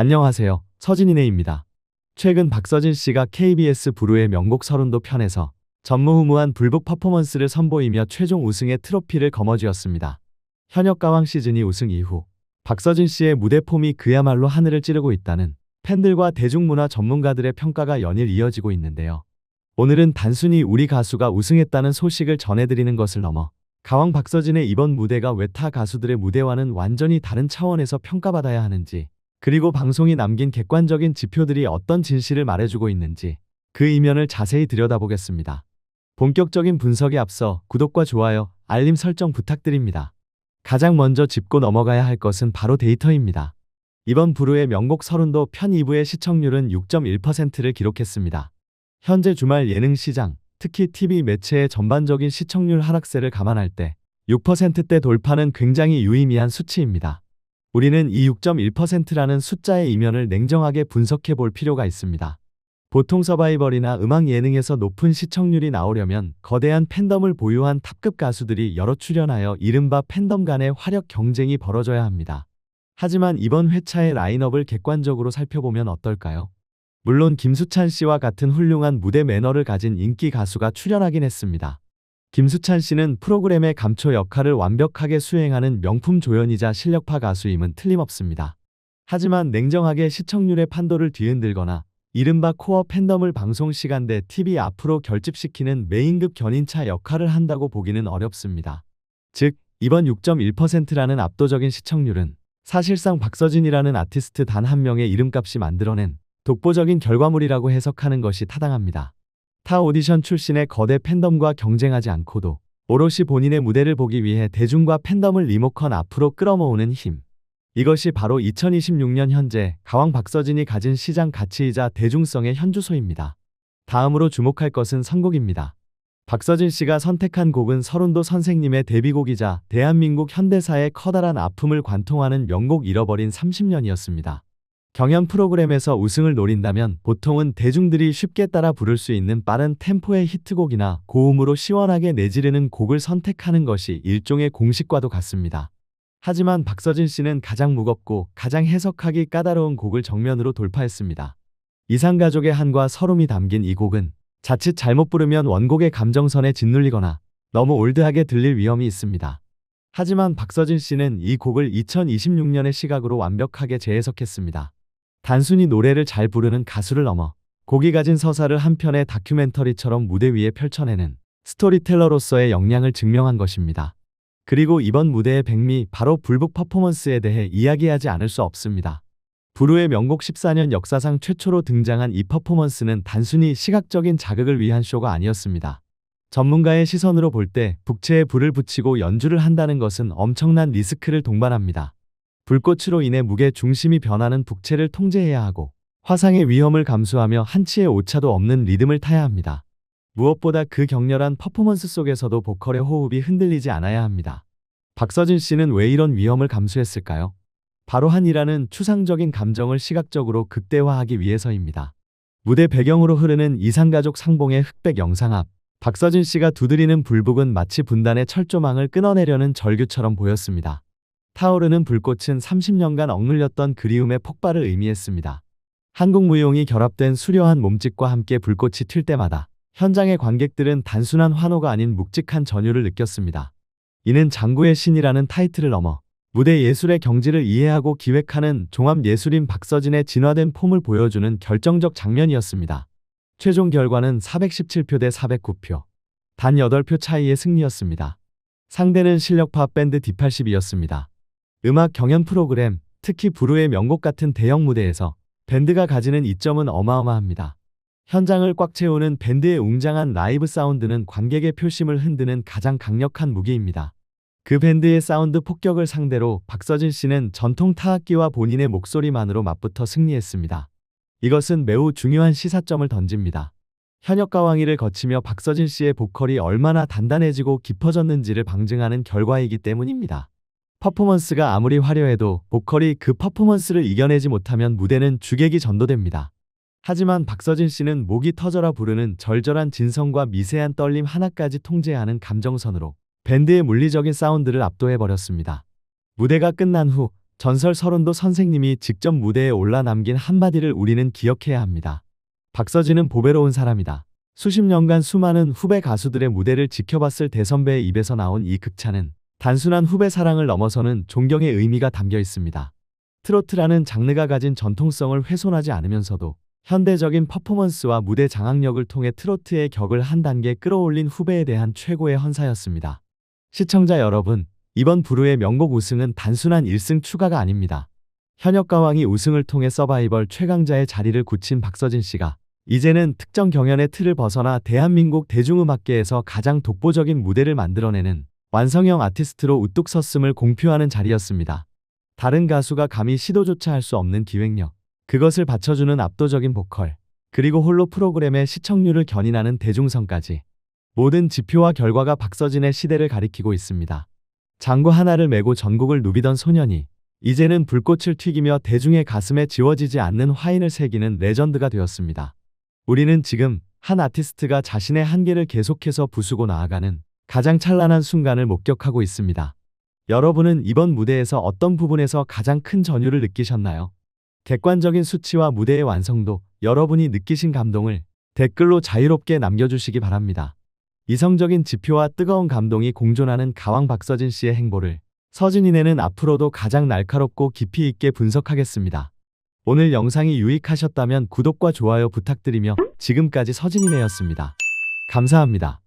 안녕하세요. 서진이네입니다. 최근 박서진 씨가 KBS 부르의 명곡 서른도 편에서 전무후무한 불복 퍼포먼스를 선보이며 최종 우승의 트로피를 거머쥐었습니다. 현역 가왕 시즌 2 우승 이후 박서진 씨의 무대 폼이 그야말로 하늘을 찌르고 있다는 팬들과 대중문화 전문가들의 평가가 연일 이어지고 있는데요. 오늘은 단순히 우리 가수가 우승했다는 소식을 전해드리는 것을 넘어 가왕 박서진의 이번 무대가 왜 타 가수들의 무대와는 완전히 다른 차원에서 평가받아야 하는지, 그리고 방송이 남긴 객관적인 지표들이 어떤 진실을 말해주고 있는지 그 이면을 자세히 들여다보겠습니다. 본격적인 분석에 앞서 구독과 좋아요, 알림 설정 부탁드립니다. 가장 먼저 짚고 넘어가야 할 것은 바로 데이터입니다. 이번 부르의 명곡 서른도 편 2부의 시청률은 6.1%를 기록했습니다. 현재 주말 예능 시장, 특히 TV 매체의 전반적인 시청률 하락세를 감안할 때 6%대 돌파는 굉장히 유의미한 수치입니다. 우리는 이 6.1%라는 숫자의 이면을 냉정하게 분석해 볼 필요가 있습니다. 보통 서바이벌이나 음악 예능에서 높은 시청률이 나오려면 거대한 팬덤을 보유한 탑급 가수들이 여러 출연하여 이른바 팬덤 간의 화력 경쟁이 벌어져야 합니다. 하지만 이번 회차의 라인업을 객관적으로 살펴보면 어떨까요? 물론 김수찬 씨와 같은 훌륭한 무대 매너를 가진 인기 가수가 출연하긴 했습니다. 김수찬 씨는 프로그램의 감초 역할을 완벽하게 수행하는 명품 조연이자 실력파 가수임은 틀림없습니다. 하지만 냉정하게 시청률의 판도를 뒤흔들거나 이른바 코어 팬덤을 방송 시간대 TV 앞으로 결집시키는 메인급 견인차 역할을 한다고 보기는 어렵습니다. 즉, 이번 6.1%라는 압도적인 시청률은 사실상 박서진이라는 아티스트 단 한 명의 이름값이 만들어낸 독보적인 결과물이라고 해석하는 것이 타당합니다. 타 오디션 출신의 거대 팬덤과 경쟁하지 않고도 오롯이 본인의 무대를 보기 위해 대중과 팬덤을 리모컨 앞으로 끌어모으는 힘. 이것이 바로 2026년 현재 가왕 박서진이 가진 시장 가치이자 대중성의 현주소입니다. 다음으로 주목할 것은 선곡입니다. 박서진 씨가 선택한 곡은 서른도 선생님의 데뷔곡이자 대한민국 현대사의 커다란 아픔을 관통하는 명곡 잃어버린 30년이었습니다. 경연 프로그램에서 우승을 노린다면 보통은 대중들이 쉽게 따라 부를 수 있는 빠른 템포의 히트곡이나 고음으로 시원하게 내지르는 곡을 선택하는 것이 일종의 공식과도 같습니다. 하지만 박서진 씨는 가장 무겁고 가장 해석하기 까다로운 곡을 정면으로 돌파했습니다. 이상가족의 한과 서름이 담긴 이 곡은 자칫 잘못 부르면 원곡의 감정선에 짓눌리거나 너무 올드하게 들릴 위험이 있습니다. 하지만 박서진 씨는 이 곡을 2026년의 시각으로 완벽하게 재해석했습니다. 단순히 노래를 잘 부르는 가수를 넘어 곡이 가진 서사를 한 편의 다큐멘터리처럼 무대 위에 펼쳐내는 스토리텔러로서의 역량을 증명한 것입니다. 그리고 이번 무대의 백미, 바로 불복 퍼포먼스에 대해 이야기하지 않을 수 없습니다. 부르의 명곡 14년 역사상 최초로 등장한 이 퍼포먼스는 단순히 시각적인 자극을 위한 쇼가 아니었습니다. 전문가의 시선으로 볼 때 북체에 불을 붙이고 연주를 한다는 것은 엄청난 리스크를 동반합니다. 불꽃으로 인해 무게 중심이 변하는 북체를 통제해야 하고 화상의 위험을 감수하며 한치의 오차도 없는 리듬을 타야 합니다. 무엇보다 그 격렬한 퍼포먼스 속에서도 보컬의 호흡이 흔들리지 않아야 합니다. 박서진 씨는 왜 이런 위험을 감수했을까요? 바로 한이라는 추상적인 감정을 시각적으로 극대화하기 위해서입니다. 무대 배경으로 흐르는 이상가족 상봉의 흑백 영상 앞, 박서진 씨가 두드리는 불복은 마치 분단의 철조망을 끊어내려는 절규처럼 보였습니다. 타오르는 불꽃은 30년간 억눌렸던 그리움의 폭발을 의미했습니다. 한국 무용이 결합된 수려한 몸짓과 함께 불꽃이 튈 때마다 현장의 관객들은 단순한 환호가 아닌 묵직한 전율을 느꼈습니다. 이는 장구의 신이라는 타이틀을 넘어 무대 예술의 경지를 이해하고 기획하는 종합예술인 박서진의 진화된 폼을 보여주는 결정적 장면이었습니다. 최종 결과는 417표 대 409표. 단 8표 차이의 승리였습니다. 상대는 실력파 밴드 D80이었습니다. 음악 경연 프로그램, 특히 부르의 명곡 같은 대형 무대에서 밴드가 가지는 이점은 어마어마합니다. 현장을 꽉 채우는 밴드의 웅장한 라이브 사운드는 관객의 표심을 흔드는 가장 강력한 무기입니다. 그 밴드의 사운드 폭격을 상대로 박서진 씨는 전통 타악기와 본인의 목소리만으로 맞붙어 승리했습니다. 이것은 매우 중요한 시사점을 던집니다. 현역 가왕위를 거치며 박서진 씨의 보컬이 얼마나 단단해지고 깊어졌는지를 방증하는 결과이기 때문입니다. 퍼포먼스가 아무리 화려해도 보컬이 그 퍼포먼스를 이겨내지 못하면 무대는 주객이 전도됩니다. 하지만 박서진 씨는 목이 터져라 부르는 절절한 진성과 미세한 떨림 하나까지 통제하는 감정선으로 밴드의 물리적인 사운드를 압도해버렸습니다. 무대가 끝난 후 전설 서른도 선생님이 직접 무대에 올라 남긴 한마디를 우리는 기억해야 합니다. 박서진은 보배로운 사람이다. 수십 년간 수많은 후배 가수들의 무대를 지켜봤을 대선배의 입에서 나온 이 극찬은 단순한 후배 사랑을 넘어서는 존경의 의미가 담겨 있습니다. 트로트라는 장르가 가진 전통성을 훼손하지 않으면서도 현대적인 퍼포먼스와 무대 장악력을 통해 트로트의 격을 한 단계 끌어올린 후배에 대한 최고의 헌사였습니다. 시청자 여러분, 이번 부르의 명곡 우승은 단순한 1승 추가가 아닙니다. 현역가왕이 우승을 통해 서바이벌 최강자의 자리를 굳힌 박서진 씨가 이제는 특정 경연의 틀을 벗어나 대한민국 대중음악계에서 가장 독보적인 무대를 만들어내는 완성형 아티스트로 우뚝 섰음을 공표하는 자리였습니다. 다른 가수가 감히 시도조차 할 수 없는 기획력, 그것을 받쳐주는 압도적인 보컬, 그리고 홀로 프로그램의 시청률을 견인하는 대중성까지 모든 지표와 결과가 박서진의 시대를 가리키고 있습니다. 장구 하나를 메고 전국을 누비던 소년이 이제는 불꽃을 튀기며 대중의 가슴에 지워지지 않는 화인을 새기는 레전드가 되었습니다. 우리는 지금 한 아티스트가 자신의 한계를 계속해서 부수고 나아가는 가장 찬란한 순간을 목격하고 있습니다. 여러분은 이번 무대에서 어떤 부분에서 가장 큰 전율을 느끼셨나요? 객관적인 수치와 무대의 완성도, 여러분이 느끼신 감동을 댓글로 자유롭게 남겨주시기 바랍니다. 이성적인 지표와 뜨거운 감동이 공존하는 가왕 박서진 씨의 행보를 서진이네는 앞으로도 가장 날카롭고 깊이 있게 분석하겠습니다. 오늘 영상이 유익하셨다면 구독과 좋아요 부탁드리며 지금까지 서진이네였습니다. 감사합니다.